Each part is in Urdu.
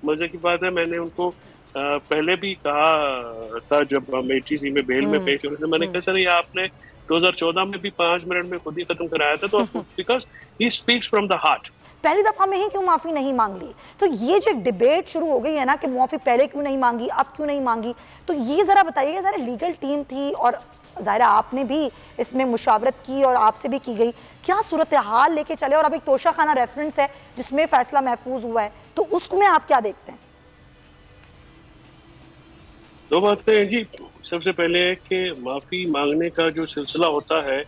مزے کی بات ہے میں نے ان کو پہلے بھی کہا تھا جب ہم ATC میں بیل میں پیش ہوئے تھے، میں نے کہا سر یہ آپ نے 2014 میں بھی 5 منٹ میں خود ہی ختم کرایا تھا، تو because he speaks from the heart. پہلی دفعہ میں ہی کیوں معافی نہیں مانگ لی؟ تو یہ جو ایک ڈیبیٹ شروع ہو گئی ہے نا کہ معافی پہلے کیوں نہیں مانگی، اب کیوں نہیں مانگی، تو یہ ذرا بتائیے. ذرا لیگل ٹیم تھی اور ظاہرہ آپ نے بھی اس میں مشاورت کی اور آپ سے بھی کی گئی، کیا صورتحال لے کے چلے؟ اور اب ایک توشہ خانہ ریفرنس ہے جس میں فیصلہ محفوظ ہوا ہے، تو اس میں آپ کیا دیکھتے ہیں؟ دو باتیں ہیں جی. سب سے پہلے ہے کہ معافی مانگنے کا جو سلسلہ ہوتا ہے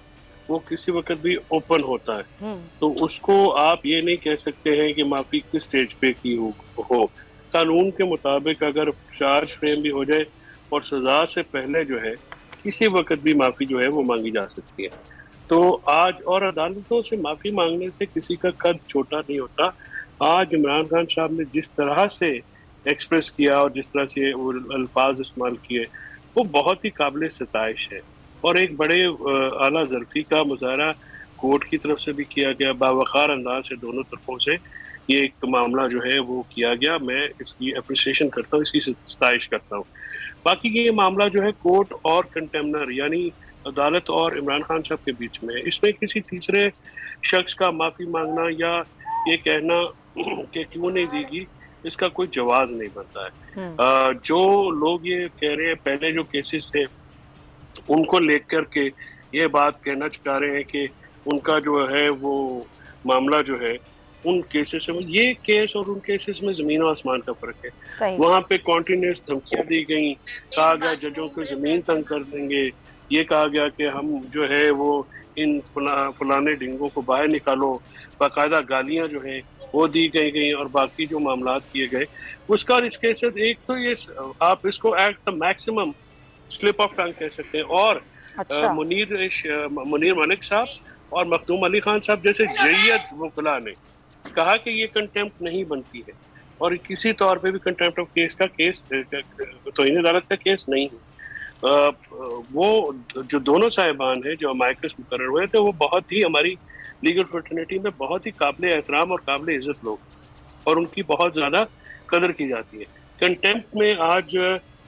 وہ کسی وقت بھی اوپن ہوتا ہے، تو اس کو آپ یہ نہیں کہہ سکتے ہیں کہ معافی کس سٹیج پہ کی ہو. قانون کے مطابق اگر چارج فریم بھی ہو جائے اور سزا سے پہلے جو ہے کسی وقت بھی معافی جو ہے وہ مانگی جا سکتی ہے. تو آج اور عدالتوں سے معافی مانگنے سے کسی کا قد چھوٹا نہیں ہوتا. آج عمران خان صاحب نے جس طرح سے ایکسپریس کیا اور جس طرح سے وہ الفاظ استعمال کیے وہ بہت ہی قابل ستائش ہے، اور ایک بڑے اعلیٰ ظرفی کا مظاہرہ کورٹ کی طرف سے بھی کیا گیا، باوقار انداز سے دونوں طرفوں سے یہ ایک معاملہ جو ہے وہ کیا گیا. میں اس کی اپریسیشن کرتا ہوں، اس کی ستائش کرتا ہوں. باقی یہ معاملہ جو ہے کورٹ اور کنٹیمنر یعنی عدالت اور عمران خان صاحب کے بیچ میں، اس میں کسی تیسرے شخص کا معافی مانگنا یا یہ کہنا کہ کیوں نہیں دی گی، اس کا کوئی جواز نہیں بنتا ہے. جو لوگ یہ کہہ رہے ہیں پہلے جو کیسز تھے ان کو لے کر کے یہ بات کہنا چاہ رہے ہیں کہ ان کا جو ہے وہ معاملہ جو ہے ان کیسز سے، یہ کیس اور ان کیسز میں زمین و آسمان کا فرق ہے. وہاں پہ کانٹینیوس دھمکیاں دی گئیں، کہا گیا ججوں کو زمین تنگ کر دیں گے، یہ کہا گیا کہ ہم جو ہے وہ ان فلانے ڈنگوں کو باہر نکالو، باقاعدہ گالیاں جو ہیں وہ دی گئیں اور باقی جو معاملات کیے گئے اس کا. اس کے ساتھ ایک تو یہ آپ اس کو at the maximum slip of tongue کہہ سکتے ہیں. اور منیر ملک صاحب اور مخدوم علی خان صاحب جیسے جیت وکلاء نے کہا کہ یہ کنٹیمپٹ نہیں بنتی ہے اور کسی طور پہ بھی کنٹیمپٹ آف کیس کا کیس توہین عدالت کا کیس نہیں ہے. وہ جو دونوں صاحبان ہیں جو امائکس مقرر ہوئے تھے وہ بہت ہی ہماری لیگل فرٹرنیٹی میں بہت ہی قابل احترام اور قابل عزت لوگ اور ان کی بہت زیادہ قدر کی جاتی ہے. کنٹیمپٹ میں آج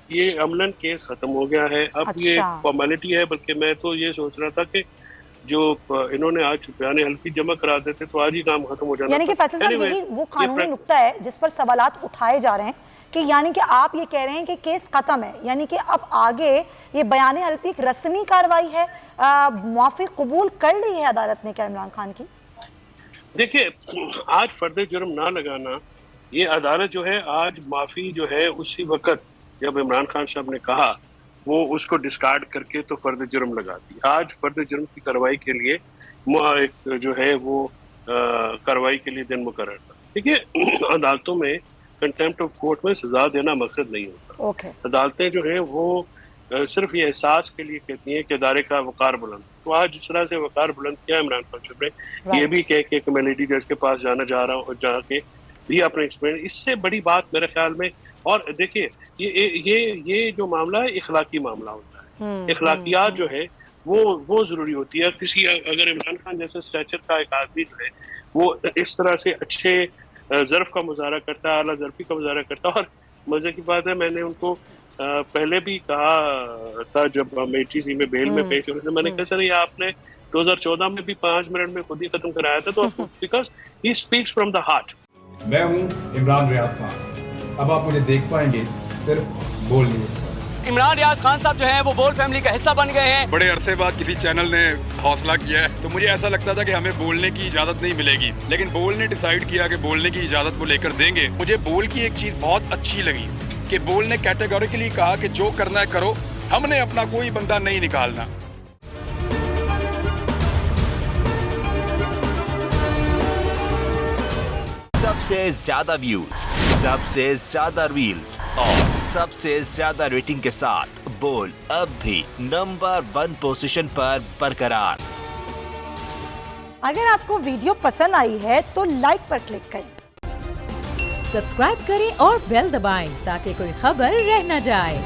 یہ عملاً کیس ختم ہو گیا ہے، اب یہ فارمیلٹی ہے. بلکہ میں تو یہ سوچ رہا تھا کہ جو انہوں نے آج بیان حلفی جمع کرا دیتے تو آج ہی کام ختم ہو جانا. یعنی کہ فیصل صاحب یہی وہ قانونی نقطہ ہے جس پر سوالات اٹھائے جا رہے ہیں کہ یعنی کہ آپ یہ کہہ رہے ہیں کہ کیس ختم ہے، یعنی کہ اب آگے یہ بیان حلفی ایک رسمی کاروائی ہے، معافی قبول کر لی ہے عدالت نے کیا عمران خان کی؟ دیکھیے آج فرد جرم نہ لگانا، یہ عدالت جو ہے آج معافی جو ہے اسی وقت جب عمران خان صاحب نے کہا وہ اس کو ڈسکارڈ کر کے تو فرد جرم لگا دی. آج فرد جرم کی کارروائی کے لیے ایک جو ہے وہ کارروائی کے لیے دن مقرر تھا. دیکھیے عدالتوں میں کنٹیمپٹ آف کورٹ میں سزا دینا مقصد نہیں ہوتا. عدالتیں جو ہیں وہ صرف یہ احساس کے لیے کہتی ہیں کہ ادارے کا وقار بلند. تو آج جس طرح سے وقار بلند کیا عمران خان صاحب نے، یہ بھی کہہ کے کہ میں لیڈی جج کے پاس جانا جا رہا ہوں اور جا کے بھی اپنے ایکسپیرینس، اس سے بڑی بات میرے خیال میں. اور دیکھیے یہ جو معاملہ ہے اخلاقی معاملہ ہوتا ہے. اخلاقیات جو ہے وہ ضروری ہوتی ہے. کسی اگر عمران خان جیسے اسٹیچر کا ایک آدمی جو ہے وہ اس طرح سے اچھے ظرف کا مظاہرہ کرتا ہے، اعلیٰ ظرفی کا مظاہرہ کرتا ہے. اور مزے کی بات ہے میں نے ان کو پہلے بھی کہا تھا جب ہم ATC میں بیل میں پیش ہوئے تھے، میں نے کہا سر یہ آپ نے 2014 میں بھی 5 منٹ میں خود ہی ختم کرایا تھا، تو because he speaks from the heart. میں ہوں عمران ریاض خان، اب آپ مجھے دیکھ پائیں گے صرف بول نیوز پر. عمران ریاض خان صاحب جو ہیں وہ بول فیملی کا حصہ بن گئے ہیں. بڑے عرصے بعد کسی چینل نے حوصلہ کیا ہے تو مجھے ایسا لگتا تھا کہ ہمیں بولنے کی اجازت نہیں ملے گی، لیکن بول نے ڈیسائیڈ کیا کہ بولنے کی اجازت وہ لے کر دیں گے. مجھے بول کی ایک چیز بہت اچھی لگی کہ بول نے کیٹیگوریکلی کہا کہ جو کرنا ہے کرو، ہم نے اپنا کوئی بندہ نہیں نکالنا. سب سے زیادہ ویوز، سب سے زیادہ ریلز اور سب سے زیادہ ریٹنگ کے ساتھ بول اب بھی نمبر 1 پوزیشن پر برقرار. اگر آپ کو ویڈیو پسند آئی ہے تو لائک پر کلک کریں، سبسکرائب کریں اور بیل دبائیں تاکہ کوئی خبر رہ نہ جائے.